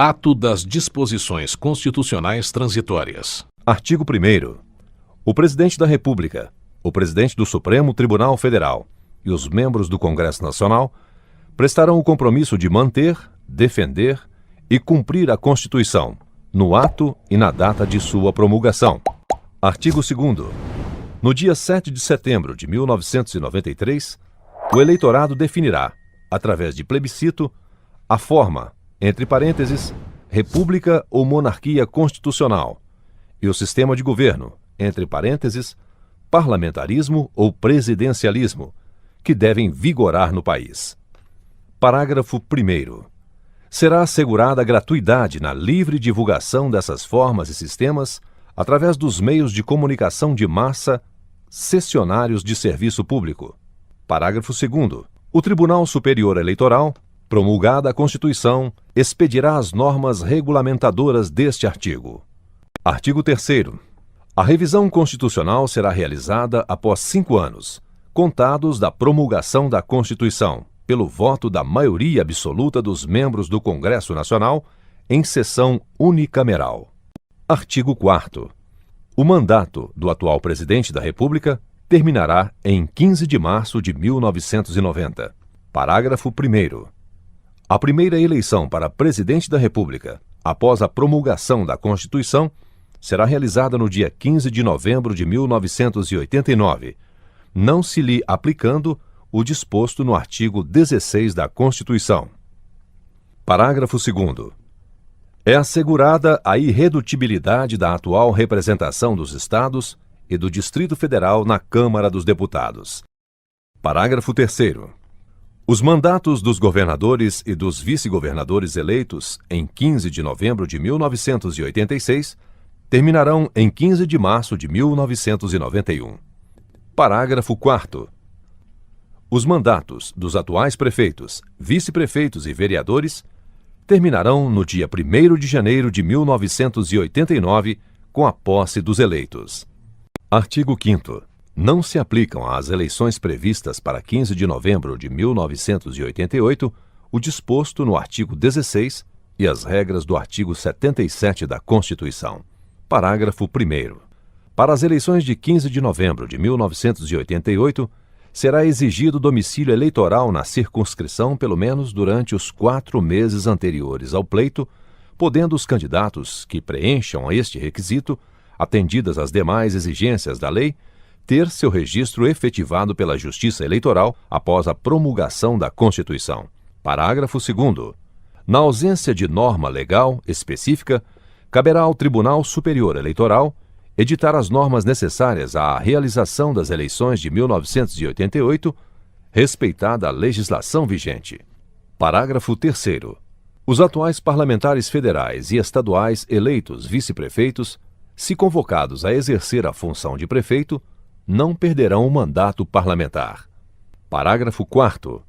Ato das Disposições Constitucionais Transitórias. Artigo 1º. O Presidente da República, o Presidente do Supremo Tribunal Federal e os membros do Congresso Nacional prestarão o compromisso de manter, defender e cumprir a Constituição, no ato e na data de sua promulgação. Artigo 2º. No dia 7 de setembro de 1993, o eleitorado definirá, através de plebiscito, a forma, entre parênteses, república ou monarquia constitucional, e o sistema de governo, entre parênteses, parlamentarismo ou presidencialismo, que devem vigorar no país. Parágrafo 1º. Será assegurada a gratuidade na livre divulgação dessas formas e sistemas através dos meios de comunicação de massa cessionários de serviço público. Parágrafo 2º. O Tribunal Superior Eleitoral, promulgada a Constituição, expedirá as normas regulamentadoras deste artigo. Artigo 3º. A revisão constitucional será realizada após 5 anos, contados da promulgação da Constituição, pelo voto da maioria absoluta dos membros do Congresso Nacional, em sessão unicameral. Artigo 4º. O mandato do atual Presidente da República terminará em 15 de março de 1990. Parágrafo 1º. A primeira eleição para Presidente da República, após a promulgação da Constituição, será realizada no dia 15 de novembro de 1989, não se lhe aplicando o disposto no artigo 16 da Constituição. Parágrafo 2º. É assegurada a irredutibilidade da atual representação dos Estados e do Distrito Federal na Câmara dos Deputados. Parágrafo 3º. Os mandatos dos governadores e dos vice-governadores eleitos em 15 de novembro de 1986 terminarão em 15 de março de 1991. Parágrafo 4º. Os mandatos dos atuais prefeitos, vice-prefeitos e vereadores terminarão no dia 1º de janeiro de 1989, com a posse dos eleitos. Artigo 5º. Não se aplicam às eleições previstas para 15 de novembro de 1988 o disposto no artigo 16 e as regras do artigo 77 da Constituição. Parágrafo 1º. Para as eleições de 15 de novembro de 1988, será exigido domicílio eleitoral na circunscrição pelo menos durante os 4 meses anteriores ao pleito, podendo os candidatos que preencham este requisito, atendidas as demais exigências da lei, ter seu registro efetivado pela Justiça Eleitoral após a promulgação da Constituição. Parágrafo 2º. Na ausência de norma legal específica, caberá ao Tribunal Superior Eleitoral editar as normas necessárias à realização das eleições de 1988, respeitada a legislação vigente. Parágrafo 3º. Os atuais parlamentares federais e estaduais eleitos vice-prefeitos, se convocados a exercer a função de prefeito, não perderão o mandato parlamentar. Parágrafo 4º.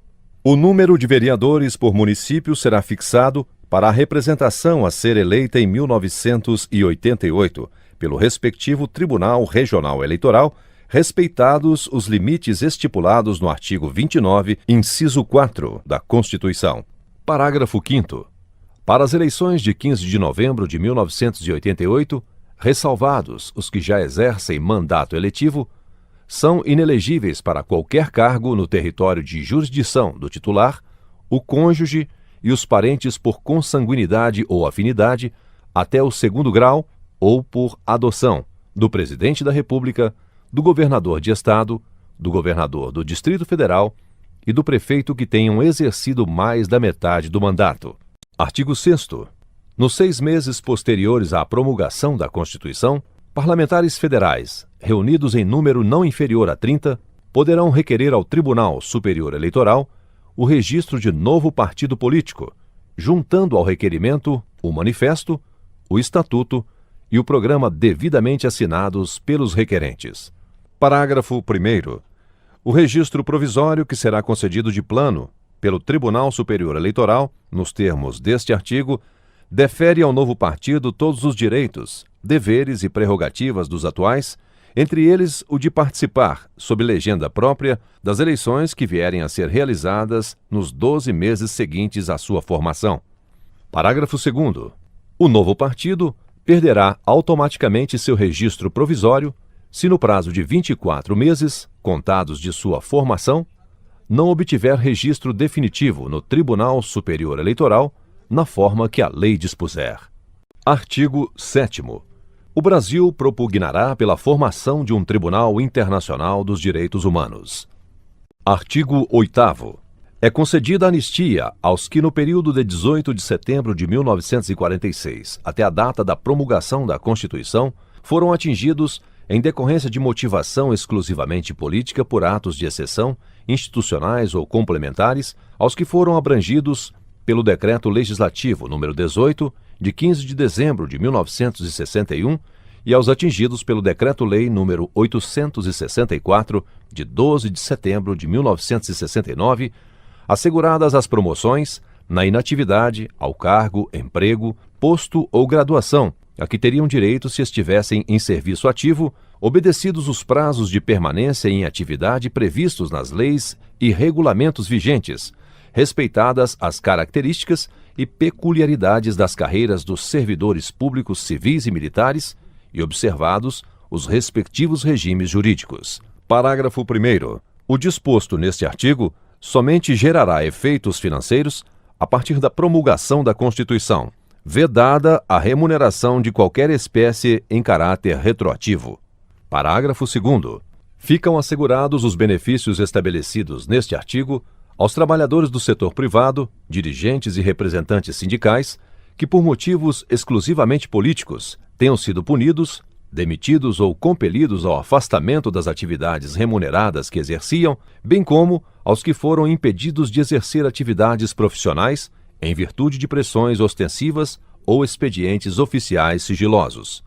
O número de vereadores por município será fixado para a representação a ser eleita em 1988, pelo respectivo Tribunal Regional Eleitoral, respeitados os limites estipulados no artigo 29, inciso 4 da Constituição. Parágrafo 5º. Para as eleições de 15 de novembro de 1988, ressalvados os que já exercem mandato eletivo, são inelegíveis para qualquer cargo no território de jurisdição do titular, o cônjuge e os parentes por consanguinidade ou afinidade, até o 2º grau, ou por adoção, do Presidente da República, do Governador de Estado, do Governador do Distrito Federal e do Prefeito que tenham exercido mais da metade do mandato. Artigo 6º. Nos 6 meses posteriores à promulgação da Constituição, parlamentares federais, reunidos em número não inferior a 30, poderão requerer ao Tribunal Superior Eleitoral o registro de novo partido político, juntando ao requerimento o manifesto, o estatuto e o programa devidamente assinados pelos requerentes. Parágrafo 1º. O registro provisório que será concedido de plano pelo Tribunal Superior Eleitoral, nos termos deste artigo, defere ao novo partido todos os direitos, deveres e prerrogativas dos atuais, entre eles o de participar, sob legenda própria, das eleições que vierem a ser realizadas nos 12 meses seguintes à sua formação. Parágrafo 2º. O novo partido perderá automaticamente seu registro provisório se no prazo de 24 meses, contados de sua formação, não obtiver registro definitivo no Tribunal Superior Eleitoral, na forma que a lei dispuser. Artigo 7º. O Brasil propugnará pela formação de um Tribunal Internacional dos Direitos Humanos. Artigo 8º. É concedida anistia aos que, no período de 18 de setembro de 1946 até a data da promulgação da Constituição, foram atingidos, em decorrência de motivação exclusivamente política por atos de exceção, institucionais ou complementares, aos que foram abrangidos pelo Decreto Legislativo nº 18, de 15 de dezembro de 1961, e aos atingidos pelo Decreto-Lei nº 864, de 12 de setembro de 1969, asseguradas as promoções na inatividade, ao cargo, emprego, posto ou graduação, a que teriam direito se estivessem em serviço ativo, obedecidos os prazos de permanência em atividade previstos nas leis e regulamentos vigentes, respeitadas as características e peculiaridades das carreiras dos servidores públicos civis e militares e observados os respectivos regimes jurídicos. Parágrafo 1º. O disposto neste artigo somente gerará efeitos financeiros a partir da promulgação da Constituição, vedada a remuneração de qualquer espécie em caráter retroativo. Parágrafo 2º. Ficam assegurados os benefícios estabelecidos neste artigo aos trabalhadores do setor privado, dirigentes e representantes sindicais, que por motivos exclusivamente políticos tenham sido punidos, demitidos ou compelidos ao afastamento das atividades remuneradas que exerciam, bem como aos que foram impedidos de exercer atividades profissionais em virtude de pressões ostensivas ou expedientes oficiais sigilosos.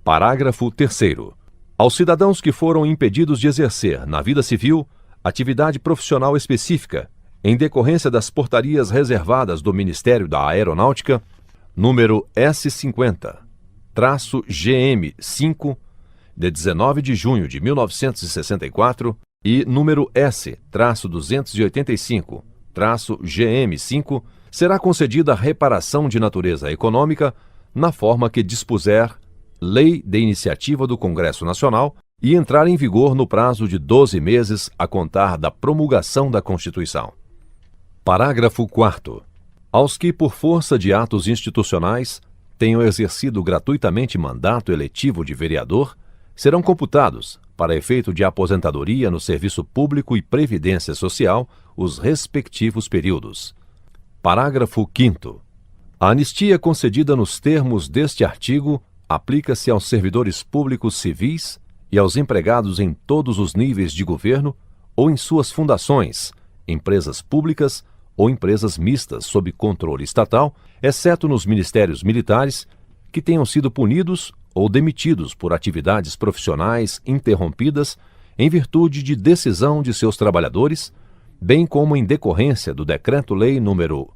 Parágrafo 3º. Aos cidadãos que foram impedidos de exercer, na vida civil, atividade profissional específica, em decorrência das portarias reservadas do Ministério da Aeronáutica, número S50-GM5, de 19 de junho de 1964, e número S-285-GM5, será concedida reparação de natureza econômica na forma que dispuser lei de iniciativa do Congresso Nacional e entrar em vigor no prazo de 12 meses a contar da promulgação da Constituição. Parágrafo 4º. Aos que, por força de atos institucionais, tenham exercido gratuitamente mandato eletivo de vereador, serão computados, para efeito de aposentadoria no serviço público e previdência social, os respectivos períodos. Parágrafo 5º. A anistia concedida nos termos deste artigo aplica-se aos servidores públicos civis e aos empregados em todos os níveis de governo ou em suas fundações, empresas públicas ou empresas mistas sob controle estatal, exceto nos ministérios militares, que tenham sido punidos ou demitidos por atividades profissionais interrompidas em virtude de decisão de seus trabalhadores, bem como em decorrência do Decreto-Lei nº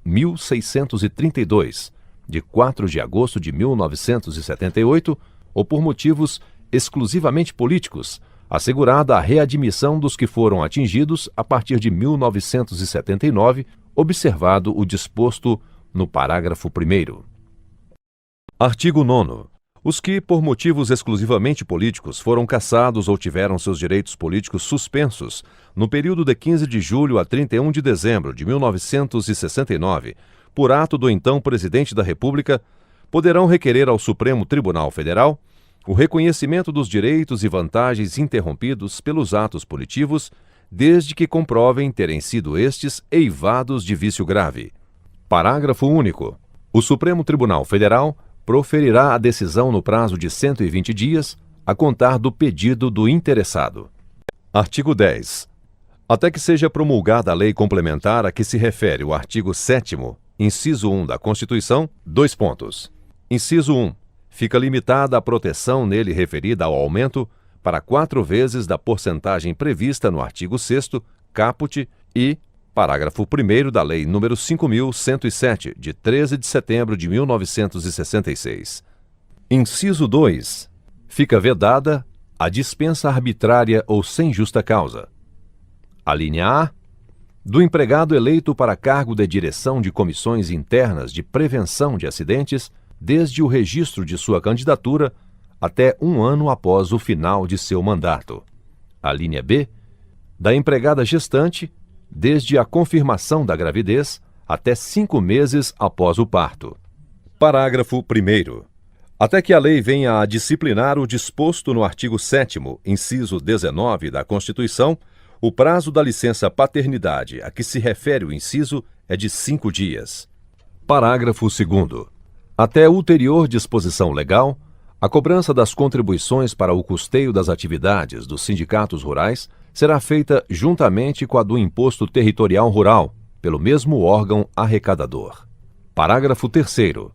1632, de 4 de agosto de 1978, ou por motivos exclusivamente políticos, assegurada a readmissão dos que foram atingidos a partir de 1979, observado o disposto no parágrafo 1º. Artigo 9º. Os que, por motivos exclusivamente políticos, foram cassados ou tiveram seus direitos políticos suspensos no período de 15 de julho a 31 de dezembro de 1969, por ato do então Presidente da República, poderão requerer ao Supremo Tribunal Federal o reconhecimento dos direitos e vantagens interrompidos pelos atos punitivos, desde que comprovem terem sido estes eivados de vício grave. Parágrafo único. O Supremo Tribunal Federal proferirá a decisão no prazo de 120 dias, a contar do pedido do interessado. Artigo 10. Até que seja promulgada a lei complementar a que se refere o artigo 7º, inciso 1 da Constituição, : Inciso 1. Fica limitada a proteção nele referida ao aumento para 4 vezes da porcentagem prevista no artigo 6º, caput, e parágrafo 1º da Lei nº 5.107, de 13 de setembro de 1966. Inciso 2. Fica vedada a dispensa arbitrária ou sem justa causa. Alínea A. do empregado eleito para cargo de direção de comissões internas de prevenção de acidentes, desde o registro de sua candidatura até 1 ano após o final de seu mandato. A linha B, da empregada gestante, desde a confirmação da gravidez até 5 meses após o parto. Parágrafo 1º. Até que a lei venha a disciplinar o disposto no artigo 7º, inciso 19 da Constituição, o prazo da licença paternidade a que se refere o inciso é de 5 dias. Parágrafo 2º. Até ulterior disposição legal, a cobrança das contribuições para o custeio das atividades dos sindicatos rurais será feita juntamente com a do Imposto Territorial Rural, pelo mesmo órgão arrecadador. Parágrafo 3º.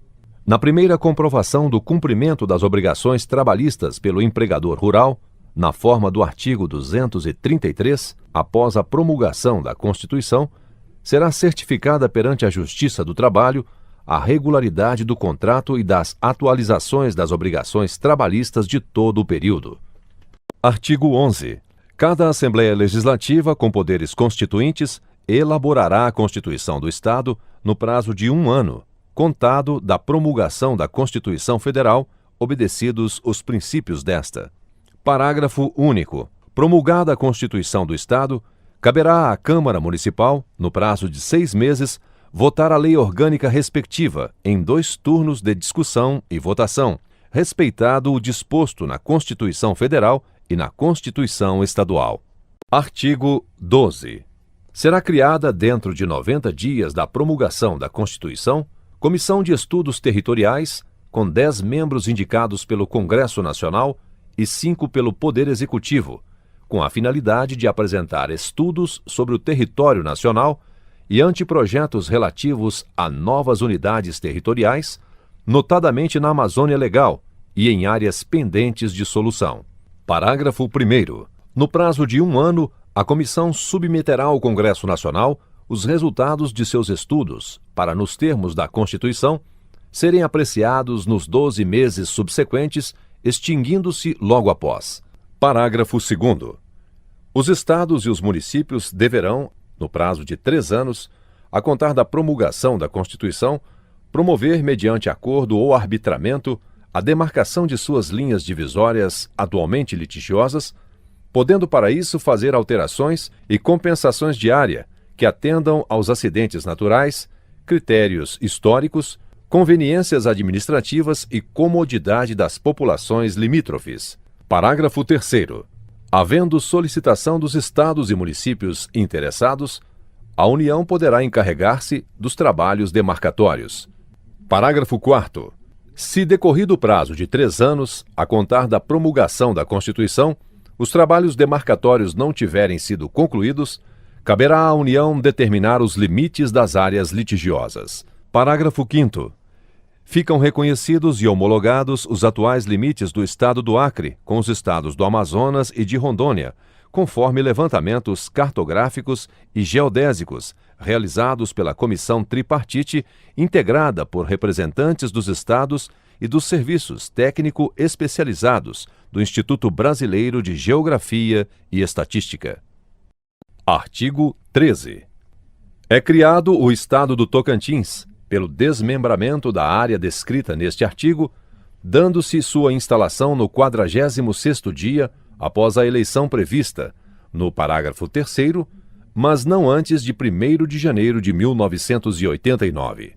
Na primeira comprovação do cumprimento das obrigações trabalhistas pelo empregador rural, na forma do artigo 233, após a promulgação da Constituição, será certificada perante a Justiça do Trabalho a regularidade do contrato e das atualizações das obrigações trabalhistas de todo o período. Artigo 11. Cada Assembleia Legislativa com poderes constituintes elaborará a Constituição do Estado no prazo de 1 ano, contado da promulgação da Constituição Federal, obedecidos os princípios desta. Parágrafo único. Promulgada a Constituição do Estado, caberá à Câmara Municipal, no prazo de 6 meses, votar a lei orgânica respectiva em 2 turnos de discussão e votação, respeitado o disposto na Constituição Federal e na Constituição Estadual. Artigo 12. Será criada, dentro de 90 dias da promulgação da Constituição, Comissão de Estudos Territoriais, com 10 membros indicados pelo Congresso Nacional e 5 pelo Poder Executivo, com a finalidade de apresentar estudos sobre o território nacional e anteprojetos relativos a novas unidades territoriais, notadamente na Amazônia Legal e em áreas pendentes de solução. Parágrafo 1º. No prazo de 1 ano, a comissão submeterá ao Congresso Nacional os resultados de seus estudos, para, nos termos da Constituição, serem apreciados nos 12 meses subsequentes, extinguindo-se logo após. Parágrafo 2º. Os estados e os municípios deverão, no prazo de 3 anos, a contar da promulgação da Constituição, promover, mediante acordo ou arbitramento, a demarcação de suas linhas divisórias atualmente litigiosas, podendo para isso fazer alterações e compensações de área que atendam aos acidentes naturais, critérios históricos, conveniências administrativas e comodidade das populações limítrofes. Parágrafo 3º. Havendo solicitação dos estados e municípios interessados, a União poderá encarregar-se dos trabalhos demarcatórios. Parágrafo 4º. Se decorrido o prazo de 3 anos, a contar da promulgação da Constituição, os trabalhos demarcatórios não tiverem sido concluídos, caberá à União determinar os limites das áreas litigiosas. Parágrafo 5º. Ficam reconhecidos e homologados os atuais limites do Estado do Acre com os estados do Amazonas e de Rondônia, conforme levantamentos cartográficos e geodésicos realizados pela Comissão Tripartite, integrada por representantes dos estados e dos serviços técnico especializados do Instituto Brasileiro de Geografia e Estatística. Artigo 13. É criado o Estado do Tocantins, pelo desmembramento da área descrita neste artigo, dando-se sua instalação no 46º dia após a eleição prevista, no parágrafo 3º, mas não antes de 1º de janeiro de 1989.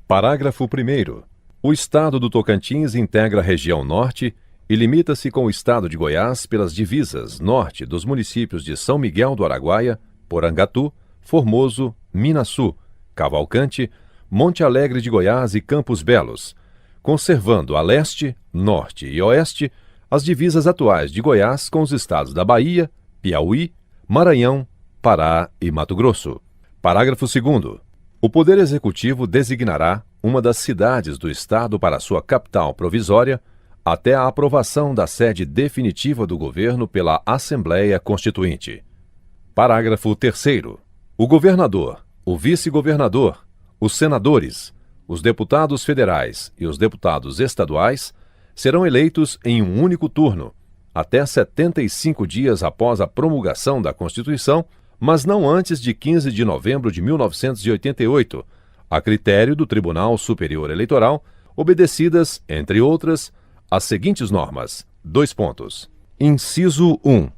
Parágrafo 1º. O Estado do Tocantins integra a região norte e limita-se com o Estado de Goiás pelas divisas norte dos municípios de São Miguel do Araguaia, Porangatu, Formoso, Minaçu, Cavalcante, Monte Alegre de Goiás e Campos Belos, conservando a leste, norte e oeste as divisas atuais de Goiás com os estados da Bahia, Piauí, Maranhão, Pará e Mato Grosso. Parágrafo 2º. O Poder Executivo designará uma das cidades do estado para sua capital provisória até a aprovação da sede definitiva do governo pela Assembleia Constituinte. Parágrafo 3º. O governador, o vice-governador, os senadores, os deputados federais e os deputados estaduais serão eleitos em um único turno, até 75 dias após a promulgação da Constituição, mas não antes de 15 de novembro de 1988, a critério do Tribunal Superior Eleitoral, obedecidas, entre outras, as seguintes normas. Inciso 1.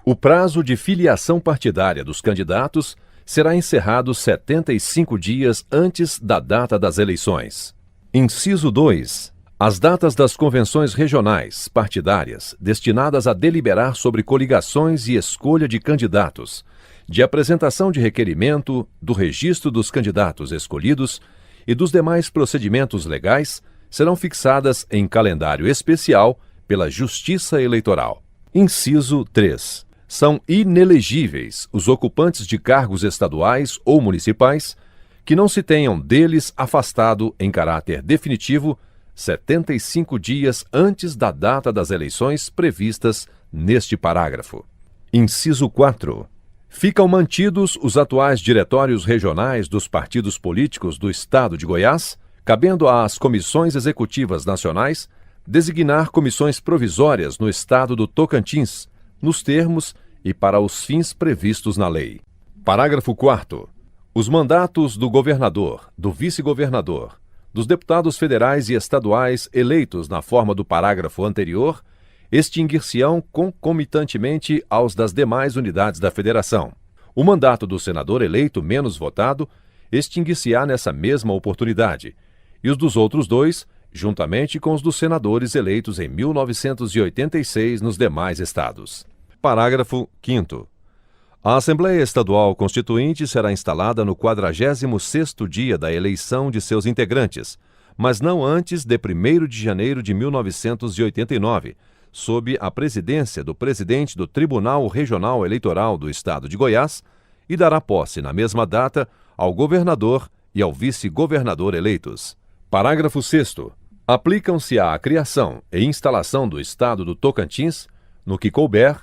O prazo de filiação partidária dos candidatos será encerrado 75 dias antes da data das eleições. Inciso 2. As datas das convenções regionais partidárias destinadas a deliberar sobre coligações e escolha de candidatos, de apresentação de requerimento, do registro dos candidatos escolhidos e dos demais procedimentos legais serão fixadas em calendário especial pela Justiça Eleitoral. Inciso 3. São inelegíveis os ocupantes de cargos estaduais ou municipais que não se tenham deles afastado em caráter definitivo 75 dias antes da data das eleições previstas neste parágrafo. Inciso 4. Ficam mantidos os atuais diretórios regionais dos partidos políticos do Estado de Goiás, cabendo às comissões executivas nacionais designar comissões provisórias no Estado do Tocantins, nos termos e para os fins previstos na lei. Parágrafo 4º. Os mandatos do governador, do vice-governador, dos deputados federais e estaduais eleitos na forma do parágrafo anterior extinguir-se-ão concomitantemente aos das demais unidades da Federação. O mandato do senador eleito menos votado extinguir-se-á nessa mesma oportunidade, e os dos outros dois, juntamente com os dos senadores eleitos em 1986 nos demais estados. Parágrafo 5º. A Assembleia Estadual Constituinte será instalada no 46º dia da eleição de seus integrantes, mas não antes de 1º de janeiro de 1989, sob a presidência do presidente do Tribunal Regional Eleitoral do Estado de Goiás, e dará posse na mesma data ao governador e ao vice-governador eleitos. Parágrafo 6º. Aplicam-se à criação e instalação do Estado do Tocantins, no que couber,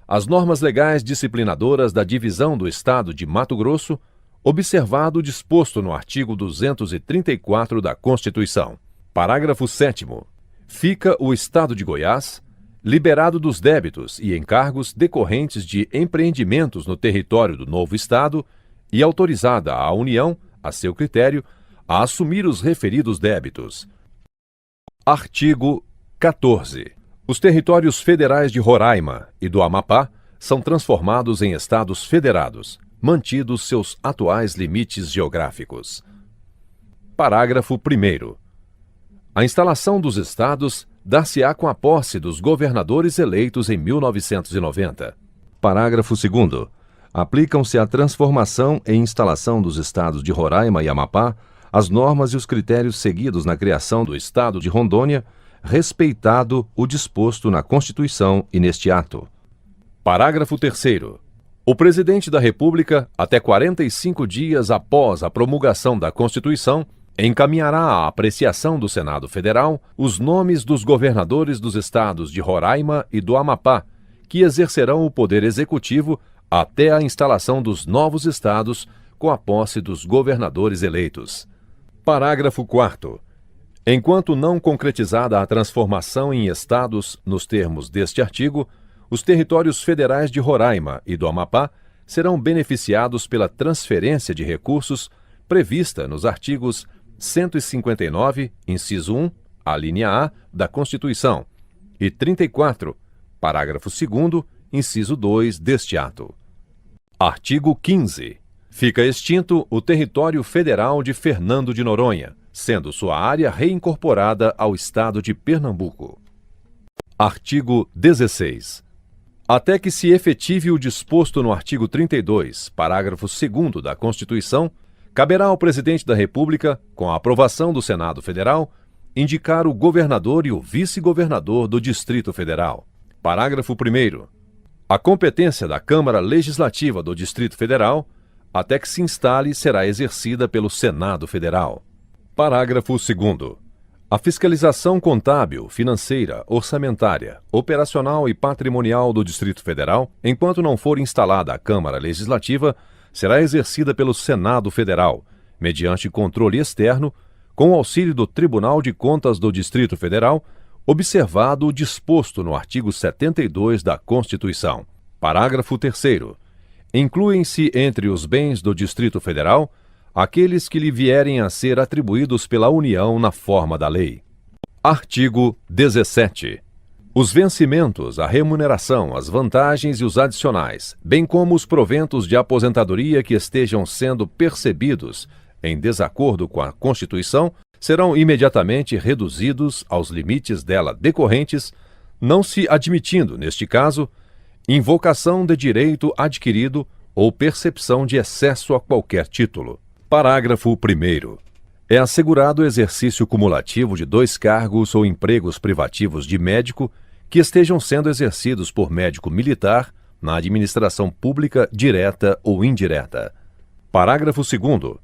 as normas legais disciplinadoras da divisão do Estado de Mato Grosso, observado o disposto no artigo 234 da Constituição. Parágrafo 7º. Fica o Estado de Goiás liberado dos débitos e encargos decorrentes de empreendimentos no território do novo Estado e autorizada a União, a seu critério, a assumir os referidos débitos. Artigo 14. Os territórios federais de Roraima e do Amapá são transformados em estados federados, mantidos seus atuais limites geográficos. Parágrafo 1º. A instalação dos estados dar-se-á com a posse dos governadores eleitos em 1990. Parágrafo 2º. Aplicam-se à transformação e instalação dos estados de Roraima e Amapá as normas e os critérios seguidos na criação do Estado de Rondônia, respeitado o disposto na Constituição e neste ato. Parágrafo 3º. O Presidente da República, até 45 dias após a promulgação da Constituição, encaminhará à apreciação do Senado Federal os nomes dos governadores dos estados de Roraima e do Amapá, que exercerão o poder executivo até a instalação dos novos estados com a posse dos governadores eleitos. Parágrafo 4º. Enquanto não concretizada a transformação em estados nos termos deste artigo, os territórios federais de Roraima e do Amapá serão beneficiados pela transferência de recursos prevista nos artigos 159, inciso 1, alínea A, da Constituição, e 34, parágrafo 2º, inciso 2 deste ato. Artigo 15. Fica extinto o território federal de Fernando de Noronha, sendo sua área reincorporada ao Estado de Pernambuco. Artigo 16. Até que se efetive o disposto no artigo 32, parágrafo 2º da Constituição, caberá ao Presidente da República, com a aprovação do Senado Federal, indicar o governador e o vice-governador do Distrito Federal. Parágrafo 1º. A competência da Câmara Legislativa do Distrito Federal, até que se instale, será exercida pelo Senado Federal. Parágrafo 2º. A fiscalização contábil, financeira, orçamentária, operacional e patrimonial do Distrito Federal, enquanto não for instalada a Câmara Legislativa, será exercida pelo Senado Federal, mediante controle externo, com o auxílio do Tribunal de Contas do Distrito Federal, observado o disposto no artigo 72 da Constituição. Parágrafo 3º. Incluem-se entre os bens do Distrito Federal aqueles que lhe vierem a ser atribuídos pela União na forma da lei. Artigo 17. Os vencimentos, a remuneração, as vantagens e os adicionais, bem como os proventos de aposentadoria que estejam sendo percebidos em desacordo com a Constituição, serão imediatamente reduzidos aos limites dela decorrentes, não se admitindo, neste caso, invocação de direito adquirido ou percepção de excesso a qualquer título. Parágrafo 1º. É assegurado o exercício cumulativo de 2 cargos ou empregos privativos de médico que estejam sendo exercidos por médico militar na administração pública direta ou indireta. Parágrafo 2º.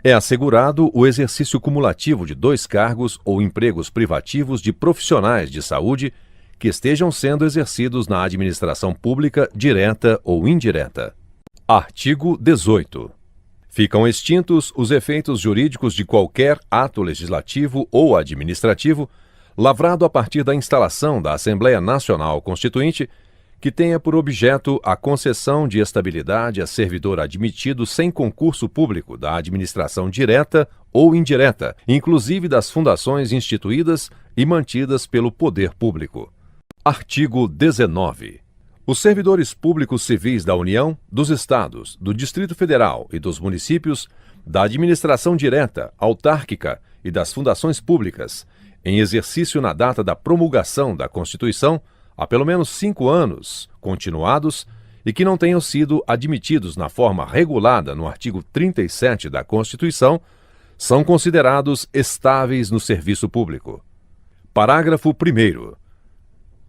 É assegurado o exercício cumulativo de 2 cargos ou empregos privativos de profissionais de saúde que estejam sendo exercidos na administração pública direta ou indireta. Artigo 18. Ficam extintos os efeitos jurídicos de qualquer ato legislativo ou administrativo lavrado a partir da instalação da Assembleia Nacional Constituinte que tenha por objeto a concessão de estabilidade a servidor admitido sem concurso público da administração direta ou indireta, inclusive das fundações instituídas e mantidas pelo poder público. Artigo 19. Os servidores públicos civis da União, dos Estados, do Distrito Federal e dos municípios, da administração direta, autárquica e das fundações públicas, em exercício na data da promulgação da Constituição, há pelo menos 5 anos continuados e que não tenham sido admitidos na forma regulada no artigo 37 da Constituição, são considerados estáveis no serviço público. Parágrafo 1º.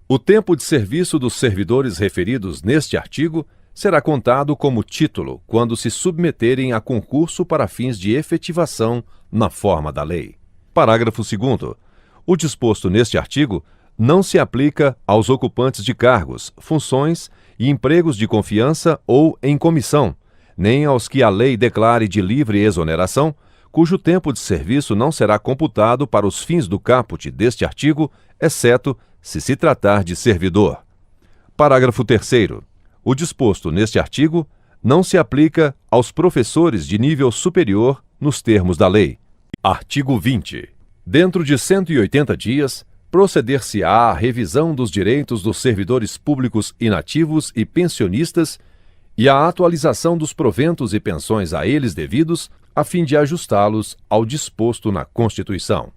O tempo de serviço dos servidores referidos neste artigo será contado como título quando se submeterem a concurso para fins de efetivação na forma da lei. Parágrafo 2º. O disposto neste artigo não se aplica aos ocupantes de cargos, funções e empregos de confiança ou em comissão, nem aos que a lei declare de livre exoneração, cujo tempo de serviço não será computado para os fins do caput deste artigo, exceto se se tratar de servidor. Parágrafo 3º. O disposto neste artigo não se aplica aos professores de nível superior nos termos da lei. Artigo 20. Dentro de 180 dias, proceder-se-á à revisão dos direitos dos servidores públicos inativos e pensionistas e à atualização dos proventos e pensões a eles devidos, a fim de ajustá-los ao disposto na Constituição.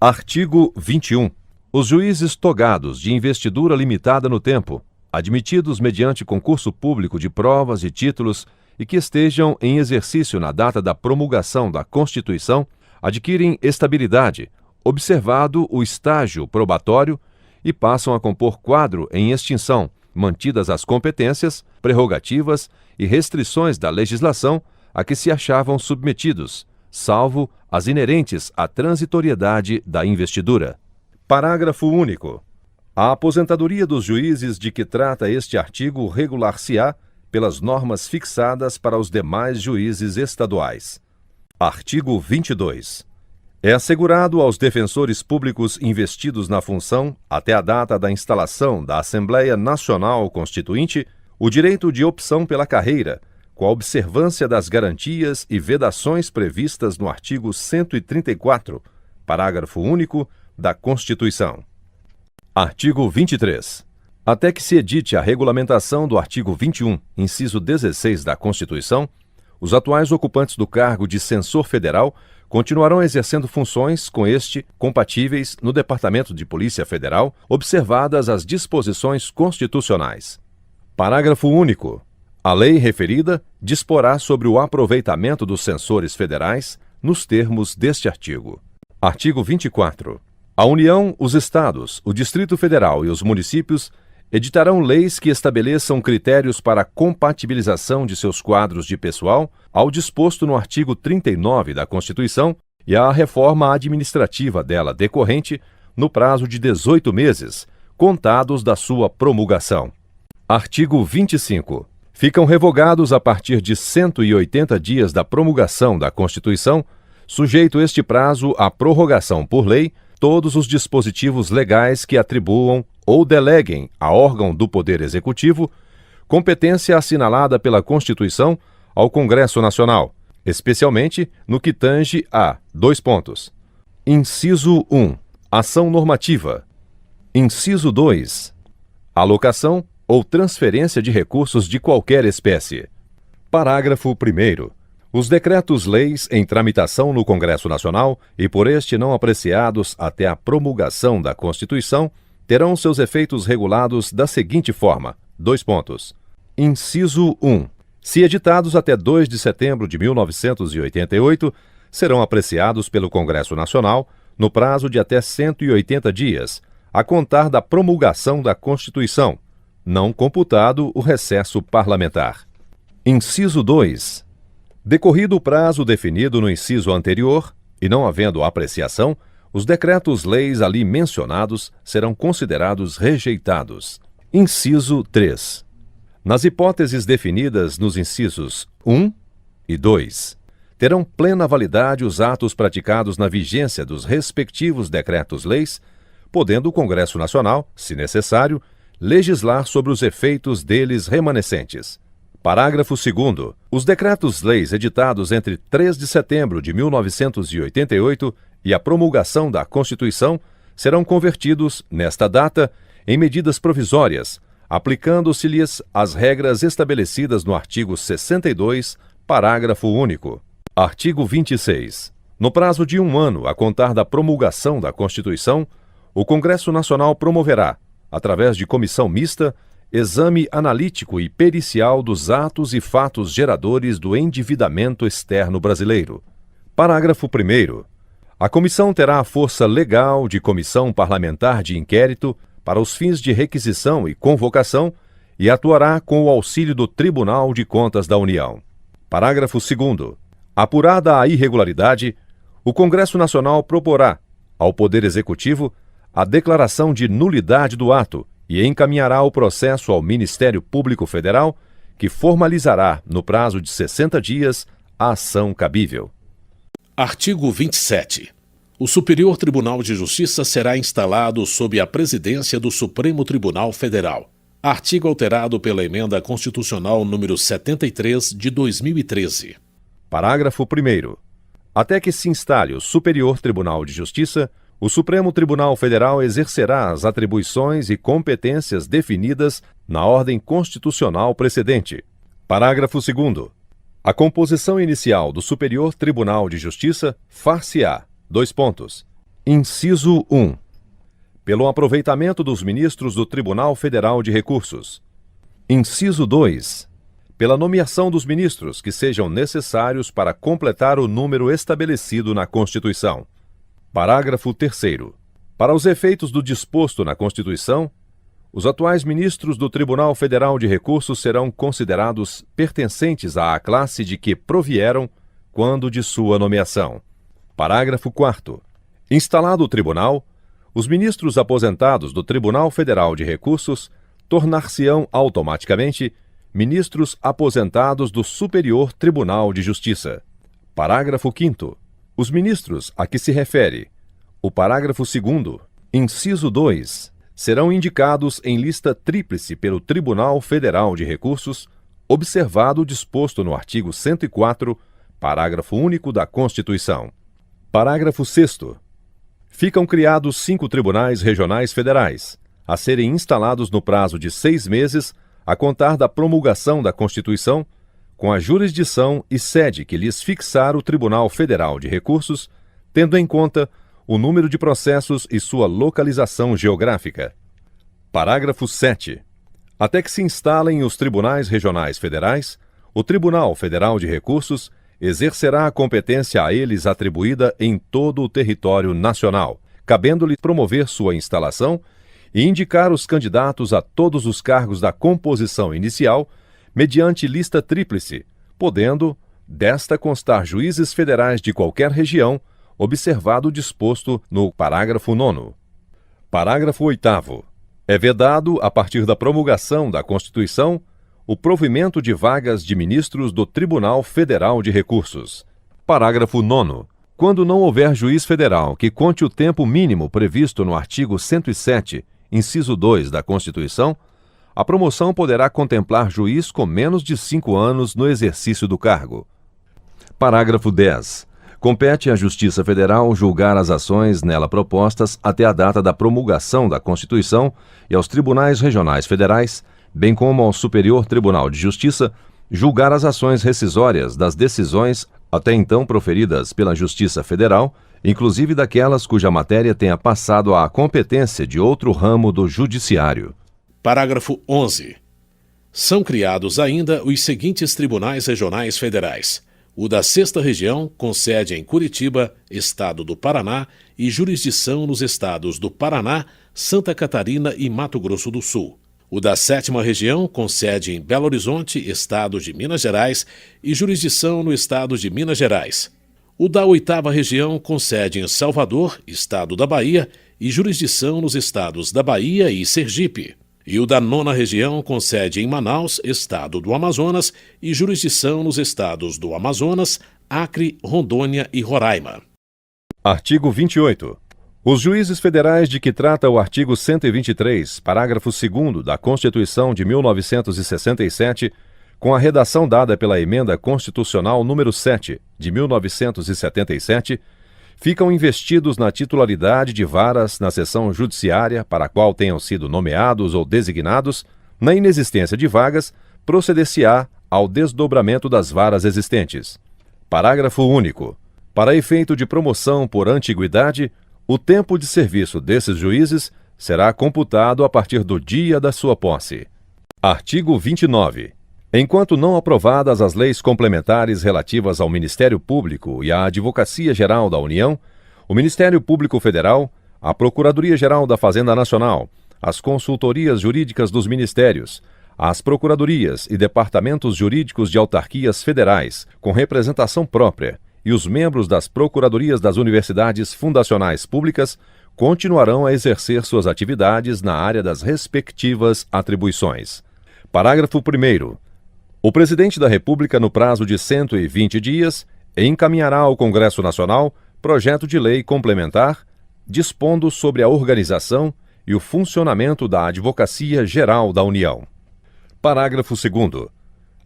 Artigo 21. Os juízes togados de investidura limitada no tempo, admitidos mediante concurso público de provas e títulos e que estejam em exercício na data da promulgação da Constituição, adquirem estabilidade, observado o estágio probatório, e passam a compor quadro em extinção, mantidas as competências, prerrogativas e restrições da legislação a que se achavam submetidos, salvo as inerentes à transitoriedade da investidura. Parágrafo único. A aposentadoria dos juízes de que trata este artigo regular-se-á pelas normas fixadas para os demais juízes estaduais. Artigo 22. É assegurado aos defensores públicos investidos na função, até a data da instalação da Assembleia Nacional Constituinte, o direito de opção pela carreira, com a observância das garantias e vedações previstas no artigo 134, parágrafo único, da Constituição. Artigo 23. Até que se edite a regulamentação do artigo 21, inciso 16 da Constituição, os atuais ocupantes do cargo de censor federal continuarão exercendo funções com este compatíveis no Departamento de Polícia Federal, observadas as disposições constitucionais. Parágrafo único. A lei referida disporá sobre o aproveitamento dos censores federais nos termos deste artigo. Artigo 24. A União, os Estados, o Distrito Federal e os municípios editarão leis que estabeleçam critérios para a compatibilização de seus quadros de pessoal ao disposto no artigo 39 da Constituição e à reforma administrativa dela decorrente no prazo de 18 meses, contados da sua promulgação. Artigo 25. Ficam revogados a partir de 180 dias da promulgação da Constituição, sujeito este prazo à prorrogação por lei, todos os dispositivos legais que atribuam ou deleguem a órgão do Poder Executivo competência assinalada pela Constituição ao Congresso Nacional, especialmente no que tange a: Inciso 1. Ação normativa. Inciso 2. Alocação ou transferência de recursos de qualquer espécie. Parágrafo 1º. Os decretos-leis em tramitação no Congresso Nacional e por este não apreciados até a promulgação da Constituição terão seus efeitos regulados da seguinte forma: Inciso 1. Se editados até 2 de setembro de 1988, serão apreciados pelo Congresso Nacional no prazo de até 180 dias, a contar da promulgação da Constituição, não computado o recesso parlamentar. Inciso 2. Decorrido o prazo definido no inciso anterior, e não havendo apreciação, os decretos-leis ali mencionados serão considerados rejeitados. Inciso 3. Nas hipóteses definidas nos incisos 1 e 2, terão plena validade os atos praticados na vigência dos respectivos decretos-leis, podendo o Congresso Nacional, se necessário, legislar sobre os efeitos deles remanescentes. Parágrafo 2º. Os decretos-leis editados entre 3 de setembro de 1988 e a promulgação da Constituição serão convertidos, nesta data, em medidas provisórias, aplicando-se-lhes as regras estabelecidas no artigo 62, parágrafo único. Artigo 26. No prazo de 1 ano a contar da promulgação da Constituição, o Congresso Nacional promoverá, através de comissão mista, exame analítico e pericial dos atos e fatos geradores do endividamento externo brasileiro. Parágrafo 1º. A comissão terá a força legal de comissão parlamentar de inquérito para os fins de requisição e convocação e atuará com o auxílio do Tribunal de Contas da União. Parágrafo 2º. Apurada a irregularidade, o Congresso Nacional proporá ao Poder Executivo a declaração de nulidade do ato e encaminhará o processo ao Ministério Público Federal, que formalizará, no prazo de 60 dias, a ação cabível. Artigo 27. O Superior Tribunal de Justiça será instalado sob a presidência do Supremo Tribunal Federal. Artigo alterado pela Emenda Constitucional número 73 de 2013. Parágrafo 1º. Até que se instale o Superior Tribunal de Justiça, o Supremo Tribunal Federal exercerá as atribuições e competências definidas na ordem constitucional precedente. Parágrafo 2º. A composição inicial do Superior Tribunal de Justiça far-se-á: Inciso 1. Pelo aproveitamento dos ministros do Tribunal Federal de Recursos. Inciso 2. Pela nomeação dos ministros que sejam necessários para completar o número estabelecido na Constituição. Parágrafo 3º. Para os efeitos do disposto na Constituição, os atuais ministros do Tribunal Federal de Recursos serão considerados pertencentes à classe de que provieram quando de sua nomeação. Parágrafo 4º. Instalado o tribunal, os ministros aposentados do Tribunal Federal de Recursos tornar-se-ão automaticamente ministros aposentados do Superior Tribunal de Justiça. Parágrafo 5º. Os ministros a que se refere o parágrafo 2º, inciso 2, serão indicados em lista tríplice pelo Tribunal Federal de Recursos, observado o disposto no artigo 104, parágrafo único da Constituição. Parágrafo 6º. Ficam criados 5 tribunais regionais federais, a serem instalados no prazo de 6 meses, a contar da promulgação da Constituição, com a jurisdição e sede que lhes fixar o Tribunal Federal de Recursos, tendo em conta o número de processos e sua localização geográfica. Parágrafo 7. Até que se instalem os tribunais regionais federais, o Tribunal Federal de Recursos exercerá a competência a eles atribuída em todo o território nacional, cabendo-lhe promover sua instalação e indicar os candidatos a todos os cargos da composição inicial, mediante lista tríplice, podendo desta constar juízes federais de qualquer região, observado o disposto no parágrafo 9º. Parágrafo 8º. É vedado, a partir da promulgação da Constituição, o provimento de vagas de ministros do Tribunal Federal de Recursos. Parágrafo 9º. Quando não houver juiz federal que conte o tempo mínimo previsto no artigo 107, inciso 2 da Constituição, A promoção poderá contemplar juiz com menos de 5 anos no exercício do cargo. Parágrafo 10. Compete à Justiça Federal julgar as ações nela propostas até a data da promulgação da Constituição e aos tribunais regionais federais, bem como ao Superior Tribunal de Justiça, julgar as ações rescisórias das decisões até então proferidas pela Justiça Federal, inclusive daquelas cuja matéria tenha passado à competência de outro ramo do Judiciário. Parágrafo 11. São criados ainda os seguintes tribunais regionais federais: o da 6ª Região, com sede em Curitiba, Estado do Paraná, e jurisdição nos estados do Paraná, Santa Catarina e Mato Grosso do Sul. O da 7ª Região, com sede em Belo Horizonte, Estado de Minas Gerais, e jurisdição no Estado de Minas Gerais. O da 8ª Região, com sede em Salvador, Estado da Bahia, e jurisdição nos estados da Bahia e Sergipe. E o da 9ª Região, com sede em Manaus, Estado do Amazonas, e jurisdição nos estados do Amazonas, Acre, Rondônia e Roraima. Artigo 28. Os juízes federais de que trata o artigo 123, parágrafo 2º da Constituição de 1967, com a redação dada pela Emenda Constitucional número 7, de 1977, ficam investidos na titularidade de varas na seção judiciária para a qual tenham sido nomeados ou designados. Na inexistência de vagas, proceder-se-á ao desdobramento das varas existentes. Parágrafo único. Para efeito de promoção por antiguidade, o tempo de serviço desses juízes será computado a partir do dia da sua posse. Artigo 29. Enquanto não aprovadas as leis complementares relativas ao Ministério Público e à Advocacia Geral da União, o Ministério Público Federal, a Procuradoria-Geral da Fazenda Nacional, as consultorias jurídicas dos ministérios, as procuradorias e departamentos jurídicos de autarquias federais, com representação própria, e os membros das procuradorias das universidades fundacionais públicas continuarão a exercer suas atividades na área das respectivas atribuições. Parágrafo 1º. O Presidente da República, no prazo de 120 dias, encaminhará ao Congresso Nacional projeto de lei complementar dispondo sobre a organização e o funcionamento da Advocacia Geral da União. Parágrafo 2º.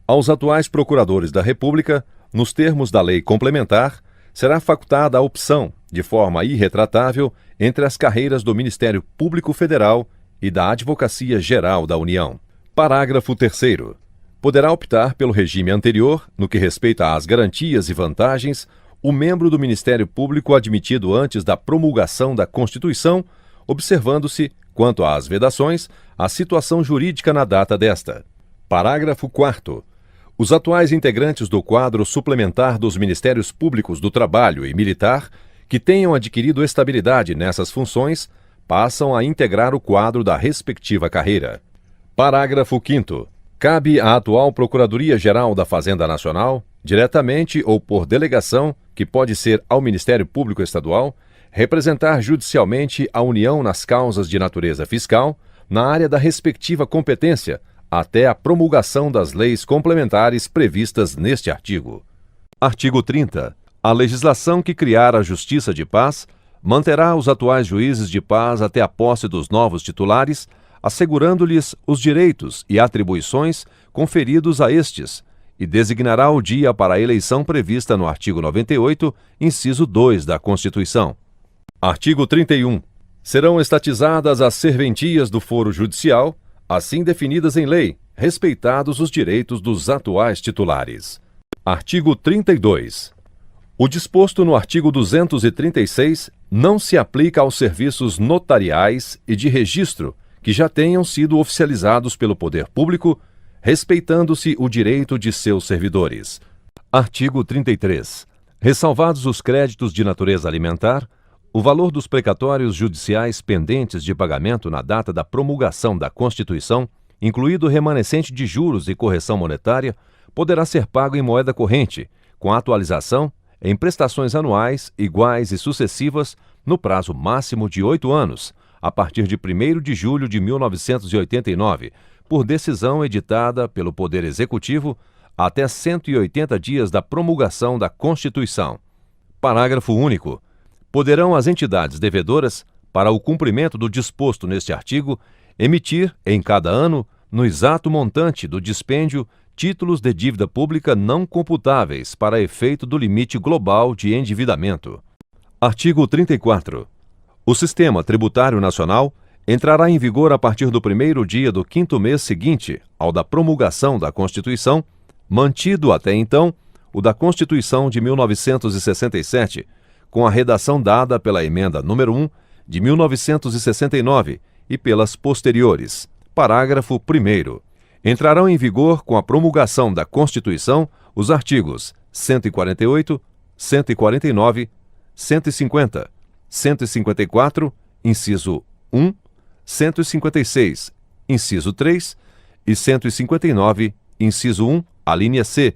Aos atuais procuradores da República, nos termos da lei complementar, será facultada a opção, de forma irretratável, entre as carreiras do Ministério Público Federal e da Advocacia Geral da União. Parágrafo 3º. Poderá optar pelo regime anterior, no que respeita às garantias e vantagens, o membro do Ministério Público admitido antes da promulgação da Constituição, observando-se, quanto às vedações, a situação jurídica na data desta. Parágrafo 4º. Os atuais integrantes do quadro suplementar dos Ministérios Públicos do Trabalho e Militar, que tenham adquirido estabilidade nessas funções, passam a integrar o quadro da respectiva carreira. Parágrafo 5º. Cabe à atual Procuradoria-Geral da Fazenda Nacional, diretamente ou por delegação, que pode ser ao Ministério Público Estadual, representar judicialmente a União nas causas de natureza fiscal, na área da respectiva competência, até a promulgação das leis complementares previstas neste artigo. Artigo 30. A legislação que criar a Justiça de Paz manterá os atuais juízes de paz até a posse dos novos titulares, assegurando-lhes os direitos e atribuições conferidos a estes, e designará o dia para a eleição prevista no artigo 98, inciso 2 da Constituição. Artigo 31. Serão estatizadas as serventias do foro judicial, assim definidas em lei, respeitados os direitos dos atuais titulares. Artigo 32. O disposto no artigo 236 não se aplica aos serviços notariais e de registro que já tenham sido oficializados pelo poder público, respeitando-se o direito de seus servidores. Artigo 33. Ressalvados os créditos de natureza alimentar, o valor dos precatórios judiciais pendentes de pagamento na data da promulgação da Constituição, incluído o remanescente de juros e correção monetária, poderá ser pago em moeda corrente, com atualização, em prestações anuais, iguais e sucessivas, no prazo máximo de 8 anos, a partir de 1º de julho de 1989, por decisão editada pelo Poder Executivo, até 180 dias da promulgação da Constituição. Parágrafo único. Poderão as entidades devedoras, para o cumprimento do disposto neste artigo, emitir, em cada ano, no exato montante do dispêndio, títulos de dívida pública não computáveis para efeito do limite global de endividamento. Artigo 34. O Sistema Tributário Nacional entrará em vigor a partir do primeiro dia do quinto mês seguinte ao da promulgação da Constituição, mantido até então o da Constituição de 1967, com a redação dada pela Emenda número 1 de 1969 e pelas posteriores. Parágrafo 1º. Entrarão em vigor com a promulgação da Constituição os artigos 148, 149, 150, 154, inciso 1, 156, inciso 3 e 159, inciso 1, alínea C,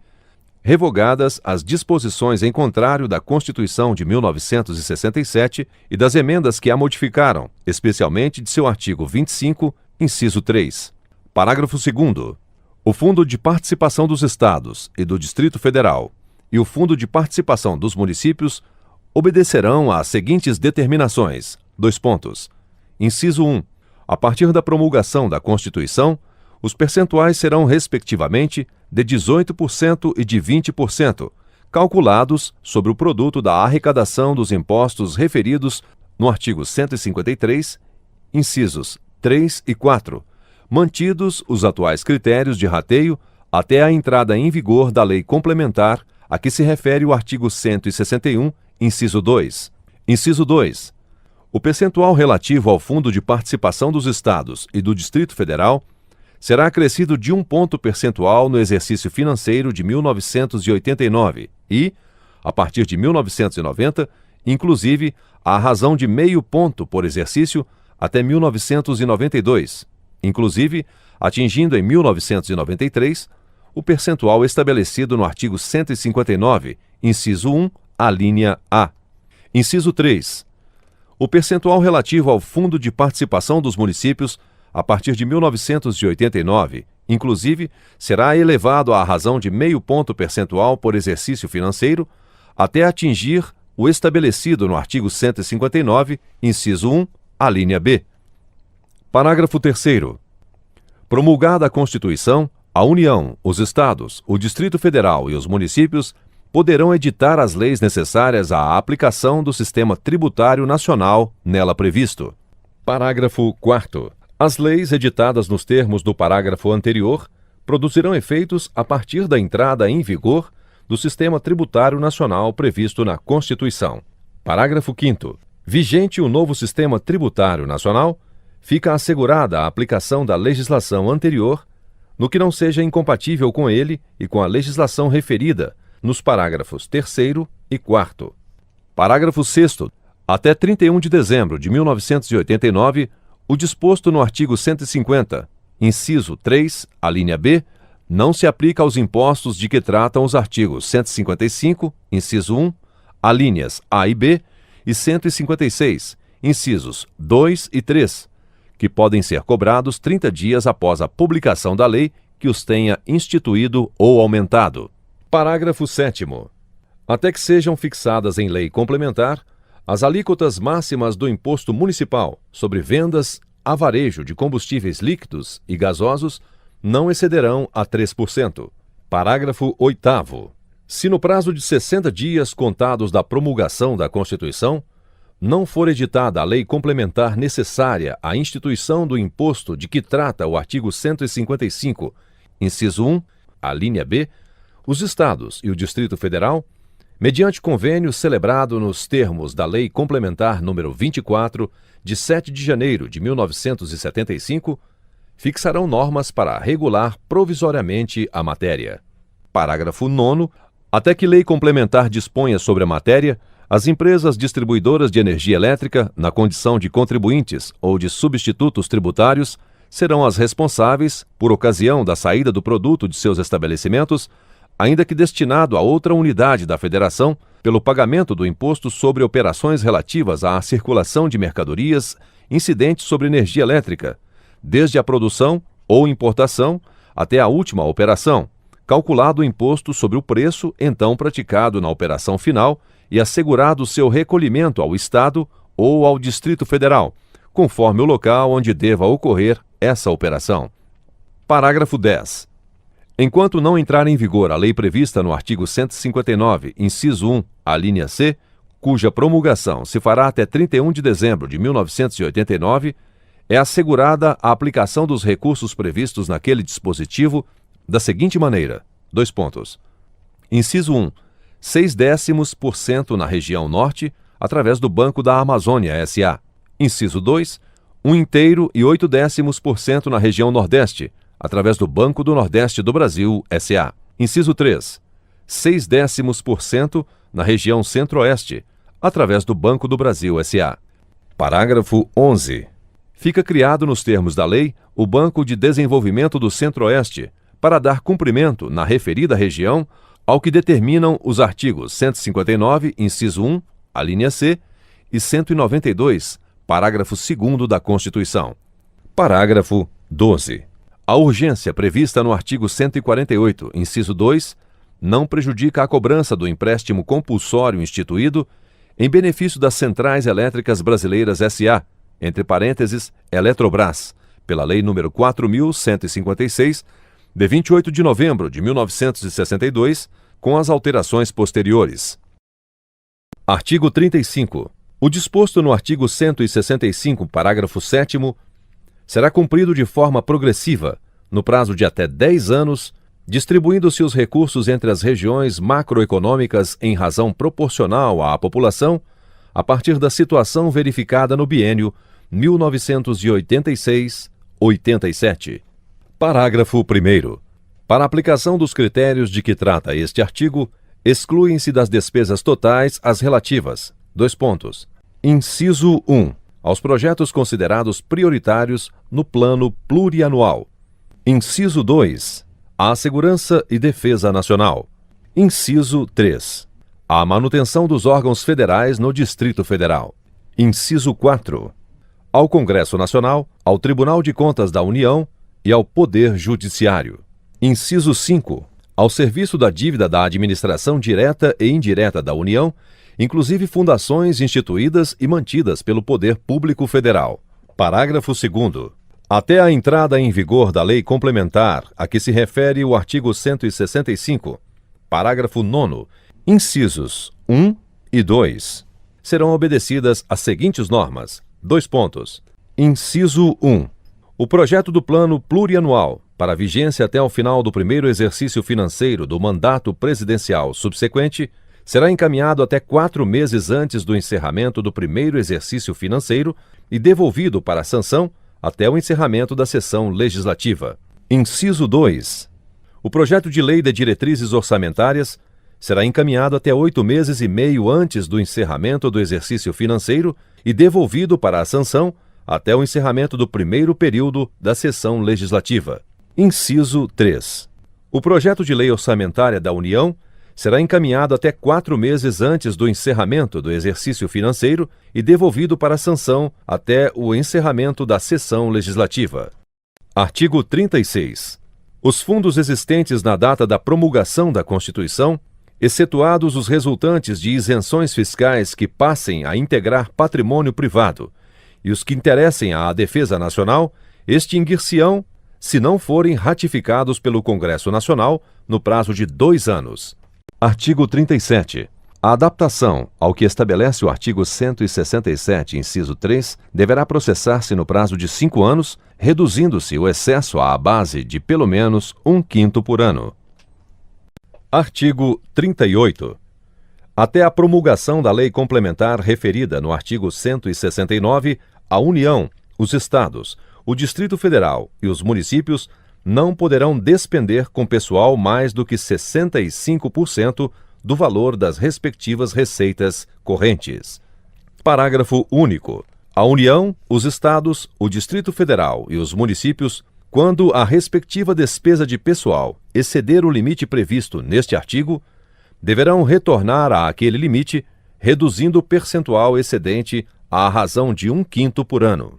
revogadas as disposições em contrário da Constituição de 1967 e das emendas que a modificaram, especialmente de seu artigo 25, inciso 3. Parágrafo 2º. O Fundo de Participação dos Estados e do Distrito Federal e o Fundo de Participação dos Municípios obedecerão às seguintes determinações. Inciso 1. A partir da promulgação da Constituição, os percentuais serão, respectivamente, de 18% e de 20%, calculados sobre o produto da arrecadação dos impostos referidos no artigo 153, incisos 3 e 4, mantidos os atuais critérios de rateio até a entrada em vigor da Lei Complementar a que se refere o artigo 161, inciso 2. Inciso 2. O percentual relativo ao Fundo de Participação dos Estados e do Distrito Federal será acrescido de 1 ponto percentual no exercício financeiro de 1989 e, a partir de 1990, inclusive, à razão de 0,5 ponto por exercício até 1992, inclusive, atingindo em 1993 o percentual estabelecido no artigo 159, inciso 1, alínea A. Inciso 3. O percentual relativo ao Fundo de Participação dos Municípios, a partir de 1989, inclusive, será elevado à razão de 0,5 ponto percentual por exercício financeiro, até atingir o estabelecido no artigo 159, inciso 1, alínea B. Parágrafo 3º. Promulgada a Constituição, a União, os Estados, o Distrito Federal e os municípios poderão editar as leis necessárias à aplicação do sistema tributário nacional nela previsto. Parágrafo 4º. As leis editadas nos termos do parágrafo anterior produzirão efeitos a partir da entrada em vigor do sistema tributário nacional previsto na Constituição. Parágrafo 5º. Vigente o novo sistema tributário nacional, fica assegurada a aplicação da legislação anterior, no que não seja incompatível com ele e com a legislação referida nos parágrafos 3º e 4º. Parágrafo 6º. Até 31 de dezembro de 1989, o disposto no artigo 150, inciso 3, alínea B, não se aplica aos impostos de que tratam os artigos 155, inciso 1, alíneas A e B, e 156, incisos 2 e 3, que podem ser cobrados 30 dias após a publicação da lei que os tenha instituído ou aumentado. Parágrafo 7º. Até que sejam fixadas em lei complementar as alíquotas máximas do imposto municipal sobre vendas a varejo de combustíveis líquidos e gasosos não excederão a 3%. Parágrafo 8º. Se no prazo de 60 dias contados da promulgação da Constituição não for editada a lei complementar necessária à instituição do imposto de que trata o artigo 155, inciso 1, alínea B, os Estados e o Distrito Federal, mediante convênio celebrado nos termos da Lei Complementar número 24, de 7 de janeiro de 1975, fixarão normas para regular provisoriamente a matéria. Parágrafo 9º. Até que lei complementar disponha sobre a matéria, as empresas distribuidoras de energia elétrica, na condição de contribuintes ou de substitutos tributários, serão as responsáveis, por ocasião da saída do produto de seus estabelecimentos, ainda que destinado a outra unidade da Federação, pelo pagamento do imposto sobre operações relativas à circulação de mercadorias incidentes sobre energia elétrica, desde a produção ou importação até a última operação, calculado o imposto sobre o preço então praticado na operação final e assegurado seu recolhimento ao Estado ou ao Distrito Federal, conforme o local onde deva ocorrer essa operação. Parágrafo 10. Enquanto não entrar em vigor a lei prevista no artigo 159, inciso 1, alínea C, cuja promulgação se fará até 31 de dezembro de 1989, é assegurada a aplicação dos recursos previstos naquele dispositivo da seguinte maneira: dois pontos. Inciso 1. 0,6% na região norte, através do Banco da Amazônia S.A. Inciso 2. 1,8% na região nordeste, através do Banco do Nordeste do Brasil S.A. Inciso 3. 0,6% na região centro-oeste, através do Banco do Brasil S.A. Parágrafo 11. Fica criado nos termos da lei o Banco de Desenvolvimento do Centro-Oeste para dar cumprimento na referida região ao que determinam os artigos 159, inciso 1, alínea C, e 192, parágrafo 2º da Constituição. Parágrafo 12. A urgência prevista no artigo 148, inciso 2, não prejudica a cobrança do empréstimo compulsório instituído em benefício das Centrais Elétricas Brasileiras S.A., entre parênteses, Eletrobras, pela Lei nº 4.156, de 28 de novembro de 1962, com as alterações posteriores. Artigo 35. O disposto no artigo 165, parágrafo 7º, será cumprido de forma progressiva, no prazo de até 10 anos, distribuindo-se os recursos entre as regiões macroeconômicas em razão proporcional à população, a partir da situação verificada no biênio 1986-87. Parágrafo 1º. Para a aplicação dos critérios de que trata este artigo, excluem-se das despesas totais as relativas: dois pontos. Inciso 1. Aos projetos considerados prioritários no Plano Plurianual. Inciso 2. À Segurança e Defesa Nacional. Inciso 3. À manutenção dos órgãos federais no Distrito Federal. Inciso 4. Ao Congresso Nacional, ao Tribunal de Contas da União e ao Poder Judiciário. Inciso 5. Ao serviço da dívida da administração direta e indireta da União, inclusive fundações instituídas e mantidas pelo Poder Público Federal. Parágrafo 2º. Até a entrada em vigor da lei complementar a que se refere o artigo 165, parágrafo 9º, incisos 1 e 2, serão obedecidas as seguintes normas: dois pontos. Inciso 1. O projeto do Plano Plurianual, para vigência até o final do primeiro exercício financeiro do mandato presidencial subsequente, será encaminhado até 4 meses antes do encerramento do primeiro exercício financeiro e devolvido para sanção até o encerramento da sessão legislativa. Inciso 2. O projeto de lei de diretrizes orçamentárias será encaminhado até 8 meses e meio antes do encerramento do exercício financeiro e devolvido para a sanção até o encerramento do primeiro período da sessão legislativa. Inciso 3. O projeto de lei orçamentária da União será encaminhado até 4 meses antes do encerramento do exercício financeiro e devolvido para sanção até o encerramento da sessão legislativa. Artigo 36. Os fundos existentes na data da promulgação da Constituição, excetuados os resultantes de isenções fiscais que passem a integrar patrimônio privado, e os que interessem à defesa nacional, extinguir-se-ão se não forem ratificados pelo Congresso Nacional no prazo de 2 anos. Artigo 37. A adaptação ao que estabelece o artigo 167, inciso 3, deverá processar-se no prazo de 5 anos, reduzindo-se o excesso à base de pelo menos 1/5 por ano. Artigo 38. Até a promulgação da lei complementar referida no artigo 169, a União, os Estados, o Distrito Federal e os municípios não poderão despender com pessoal mais do que 65% do valor das respectivas receitas correntes. Parágrafo único. A União, os Estados, o Distrito Federal e os municípios, quando a respectiva despesa de pessoal exceder o limite previsto neste artigo, deverão retornar àquele limite, reduzindo o percentual excedente à razão de 1/5 por ano.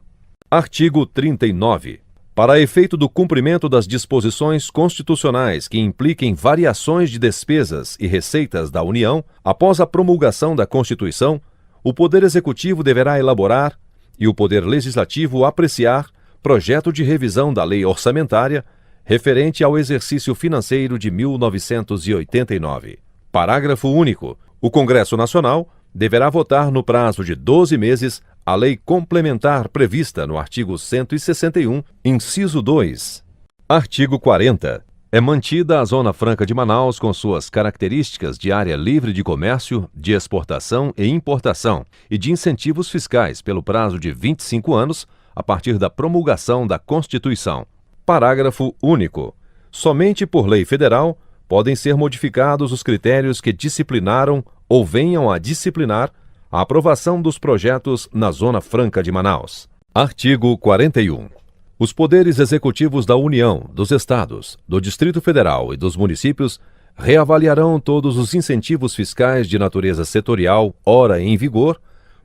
Artigo 39. Para efeito do cumprimento das disposições constitucionais que impliquem variações de despesas e receitas da União, após a promulgação da Constituição, o Poder Executivo deverá elaborar e o Poder Legislativo apreciar projeto de revisão da lei orçamentária, referente ao exercício financeiro de 1989. Parágrafo único. O Congresso Nacional deverá votar no prazo de 12 meses a lei complementar prevista no artigo 161, inciso 2. Artigo 40. É mantida a Zona Franca de Manaus com suas características de área livre de comércio, de exportação e importação e de incentivos fiscais pelo prazo de 25 anos, a partir da promulgação da Constituição. Parágrafo único. Somente por lei federal podem ser modificados os critérios que disciplinaram ou venham a disciplinar a aprovação dos projetos na Zona Franca de Manaus. Artigo 41. Os poderes executivos da União, dos Estados, do Distrito Federal e dos municípios reavaliarão todos os incentivos fiscais de natureza setorial ora em vigor,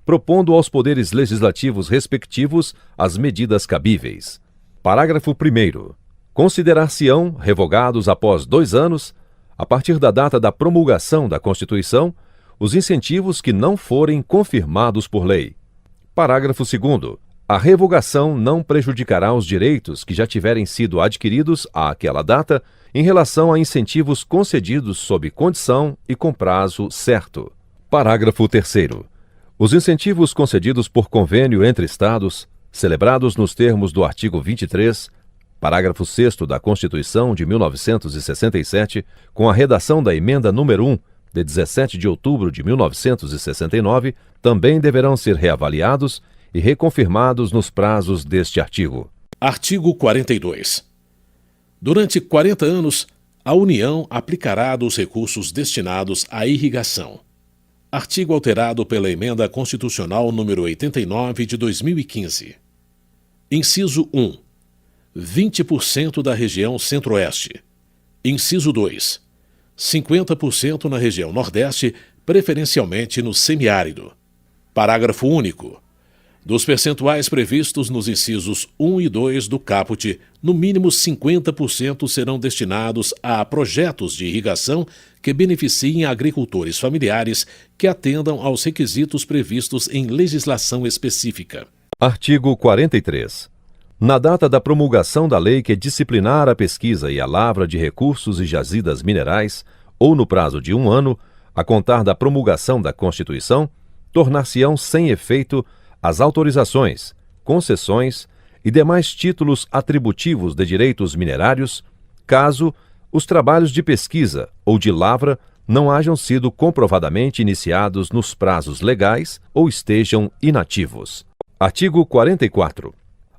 propondo aos poderes legislativos respectivos as medidas cabíveis. Parágrafo 1º. Considerar-se-ão revogados após 2 anos, a partir da data da promulgação da Constituição, os incentivos que não forem confirmados por lei. Parágrafo 2º. A revogação não prejudicará os direitos que já tiverem sido adquiridos àquela data em relação a incentivos concedidos sob condição e com prazo certo. Parágrafo 3º. Os incentivos concedidos por convênio entre Estados, celebrados nos termos do artigo 23, parágrafo 6º da Constituição de 1967, com a redação da emenda número 1, de 17 de outubro de 1969, também deverão ser reavaliados e reconfirmados nos prazos deste artigo. Artigo 42. Durante 40 anos, a União aplicará dos recursos destinados à irrigação. Artigo alterado pela Emenda Constitucional número 89 de 2015. Inciso 1. 20% da região Centro-Oeste. Inciso 2. 50% na região Nordeste, preferencialmente no semiárido. Parágrafo único. Dos percentuais previstos nos incisos 1 e 2 do caput, no mínimo 50% serão destinados a projetos de irrigação que beneficiem agricultores familiares que atendam aos requisitos previstos em legislação específica. Artigo 43. Na data da promulgação da lei que disciplinar a pesquisa e a lavra de recursos e jazidas minerais, ou no prazo de 1 ano, a contar da promulgação da Constituição, tornar-se-ão sem efeito as autorizações, concessões e demais títulos atributivos de direitos minerários, caso os trabalhos de pesquisa ou de lavra não hajam sido comprovadamente iniciados nos prazos legais ou estejam inativos. Artigo 44.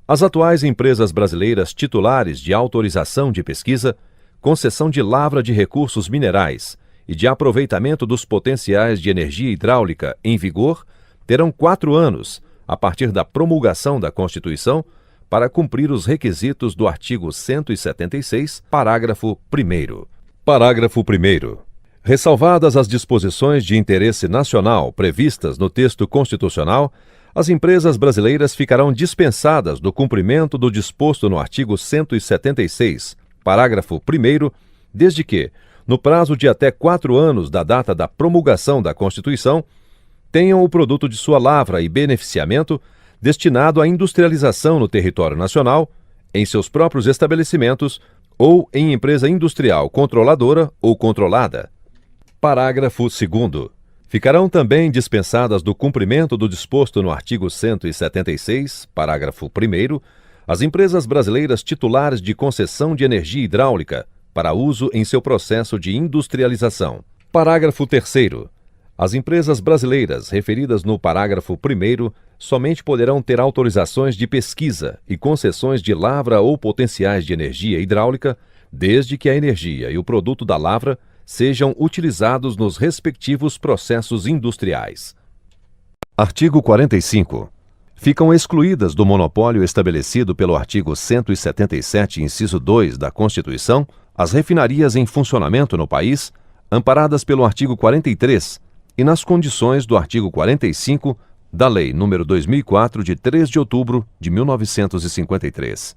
As atuais empresas brasileiras titulares de autorização de pesquisa, concessão de lavra de recursos minerais e de aproveitamento dos potenciais de energia hidráulica em vigor terão 4 anos, a partir da promulgação da Constituição, para cumprir os requisitos do artigo 176, parágrafo 1º. Parágrafo 1º. Ressalvadas as disposições de interesse nacional previstas no texto constitucional, as empresas brasileiras ficarão dispensadas do cumprimento do disposto no artigo 176, parágrafo 1º, desde que, no prazo de até 4 anos da data da promulgação da Constituição, tenham o produto de sua lavra e beneficiamento destinado à industrialização no território nacional, em seus próprios estabelecimentos ou em empresa industrial controladora ou controlada. Parágrafo 2º. Ficarão também dispensadas do cumprimento do disposto no artigo 176, parágrafo 1º, as empresas brasileiras titulares de concessão de energia hidráulica para uso em seu processo de industrialização. Parágrafo 3º. As empresas brasileiras referidas no parágrafo 1º somente poderão ter autorizações de pesquisa e concessões de lavra ou potenciais de energia hidráulica, desde que a energia e o produto da lavra sejam utilizados nos respectivos processos industriais. Artigo 45. Ficam excluídas do monopólio estabelecido pelo artigo 177, inciso 2 da Constituição, as refinarias em funcionamento no país, amparadas pelo artigo 43, e nas condições do artigo 45 da Lei nº 2004, de 3 de outubro de 1953.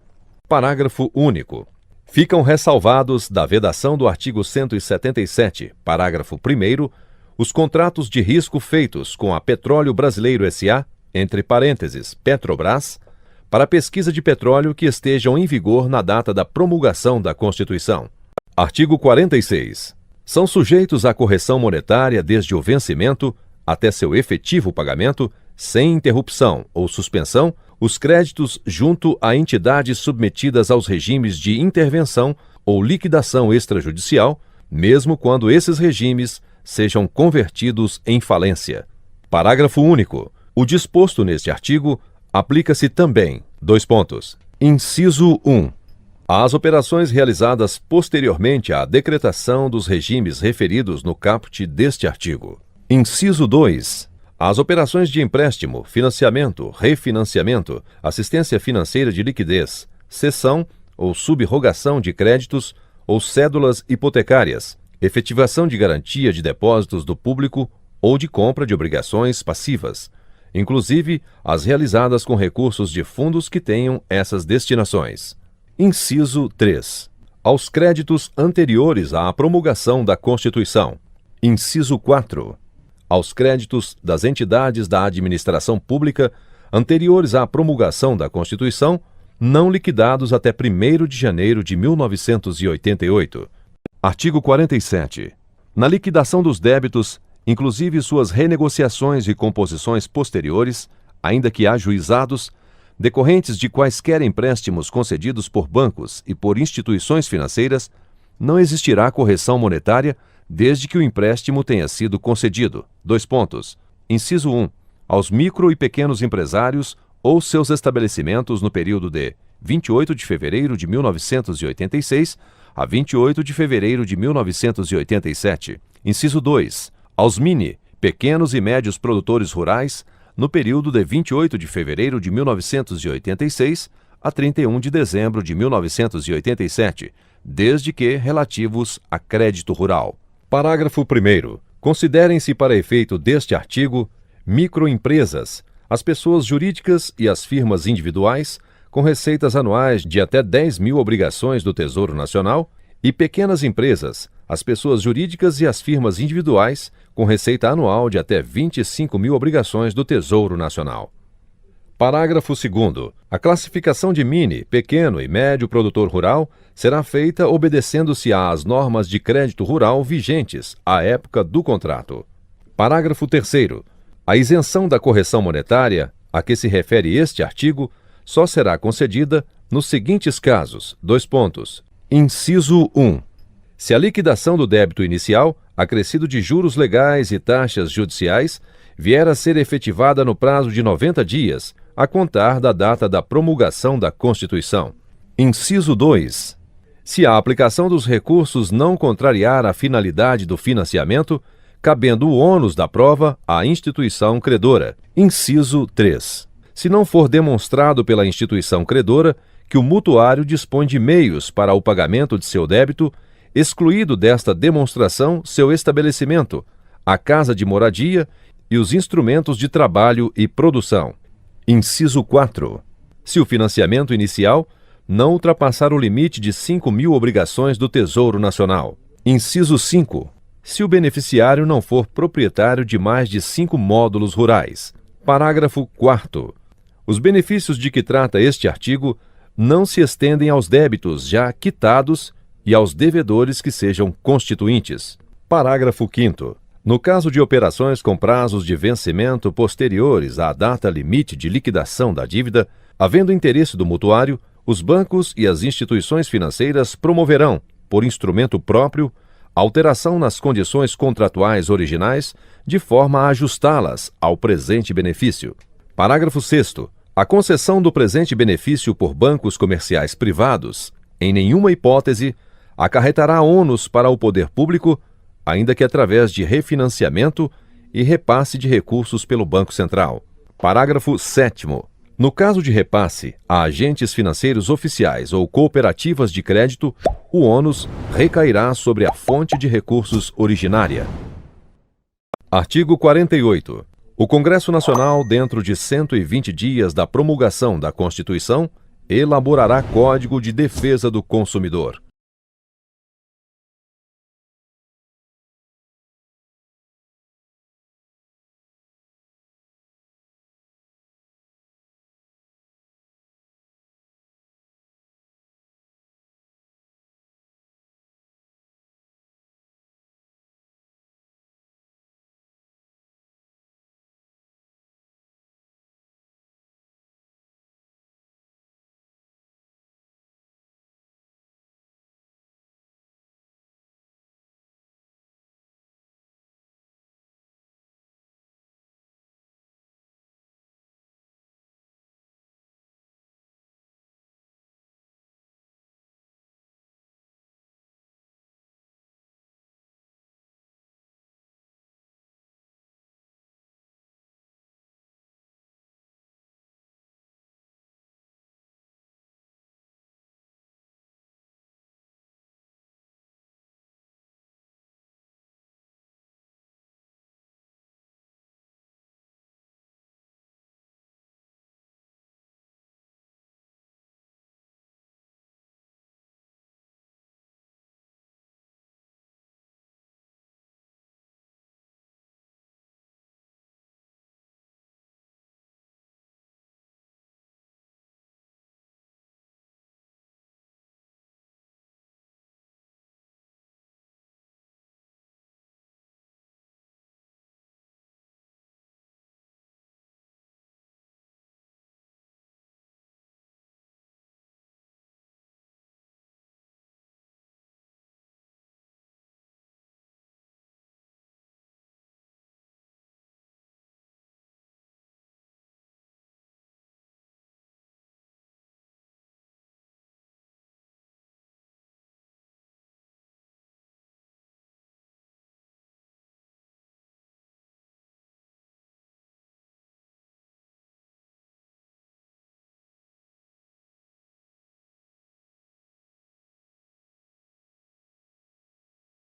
Parágrafo único. Ficam ressalvados da vedação do artigo 177, parágrafo 1º, os contratos de risco feitos com a Petróleo Brasileiro S.A., entre parênteses, Petrobras, para pesquisa de petróleo que estejam em vigor na data da promulgação da Constituição. Artigo 46. São sujeitos à correção monetária desde o vencimento até seu efetivo pagamento, sem interrupção ou suspensão, os créditos junto a entidades submetidas aos regimes de intervenção ou liquidação extrajudicial, mesmo quando esses regimes sejam convertidos em falência. Parágrafo único. O disposto neste artigo aplica-se também: Inciso 1. Às operações realizadas posteriormente à decretação dos regimes referidos no caput deste artigo. Inciso 2. As operações de empréstimo, financiamento, refinanciamento, assistência financeira de liquidez, cessão ou sub-rogação de créditos ou cédulas hipotecárias, efetivação de garantia de depósitos do público ou de compra de obrigações passivas, inclusive as realizadas com recursos de fundos que tenham essas destinações. Inciso 3. Aos créditos anteriores à promulgação da Constituição. Inciso 4. Aos créditos das entidades da administração pública anteriores à promulgação da Constituição, não liquidados até 1º de janeiro de 1988. Artigo 47. Na liquidação dos débitos, inclusive suas renegociações e composições posteriores, ainda que ajuizados, decorrentes de quaisquer empréstimos concedidos por bancos e por instituições financeiras, não existirá correção monetária desde que o empréstimo tenha sido concedido. Inciso 1. Aos micro e pequenos empresários ou seus estabelecimentos no período de 28 de fevereiro de 1986 a 28 de fevereiro de 1987. Inciso 2. Aos mini, pequenos e médios produtores rurais no período de 28 de fevereiro de 1986 a 31 de dezembro de 1987, desde que relativos a crédito rural. Parágrafo 1º. Considerem-se para efeito deste artigo microempresas as pessoas jurídicas e as firmas individuais com receitas anuais de até 10.000 obrigações do Tesouro Nacional e pequenas empresas as pessoas jurídicas e as firmas individuais com receita anual de até 25.000 obrigações do Tesouro Nacional. Parágrafo 2º. A classificação de mini, pequeno e médio produtor rural será feita obedecendo-se às normas de crédito rural vigentes à época do contrato. Parágrafo 3º. A isenção da correção monetária, a que se refere este artigo, só será concedida nos seguintes casos: Inciso 1. Se a liquidação do débito inicial, acrescido de juros legais e taxas judiciais, vier a ser efetivada no prazo de 90 dias, a contar da data da promulgação da Constituição. Inciso 2. Se a aplicação dos recursos não contrariar a finalidade do financiamento, cabendo o ônus da prova à instituição credora. Inciso 3. Se não for demonstrado pela instituição credora que o mutuário dispõe de meios para o pagamento de seu débito, excluído desta demonstração seu estabelecimento, a casa de moradia e os instrumentos de trabalho e produção. Inciso 4. Se o financiamento inicial não ultrapassar o limite de 5.000 obrigações do Tesouro Nacional. Inciso 5. Se o beneficiário não for proprietário de mais de 5 módulos rurais. Parágrafo 4º. Os benefícios de que trata este artigo não se estendem aos débitos já quitados e aos devedores que sejam constituintes. Parágrafo 5º. No caso de operações com prazos de vencimento posteriores à data limite de liquidação da dívida, havendo interesse do mutuário, os bancos e as instituições financeiras promoverão, por instrumento próprio, alteração nas condições contratuais originais, de forma a ajustá-las ao presente benefício. Parágrafo 6º. A concessão do presente benefício por bancos comerciais privados, em nenhuma hipótese, acarretará ônus para o poder público, ainda que através de refinanciamento e repasse de recursos pelo Banco Central. Parágrafo 7º. No caso de repasse a agentes financeiros oficiais ou cooperativas de crédito, o ônus recairá sobre a fonte de recursos originária. Artigo 48. O Congresso Nacional, dentro de 120 dias da promulgação da Constituição, elaborará Código de Defesa do Consumidor.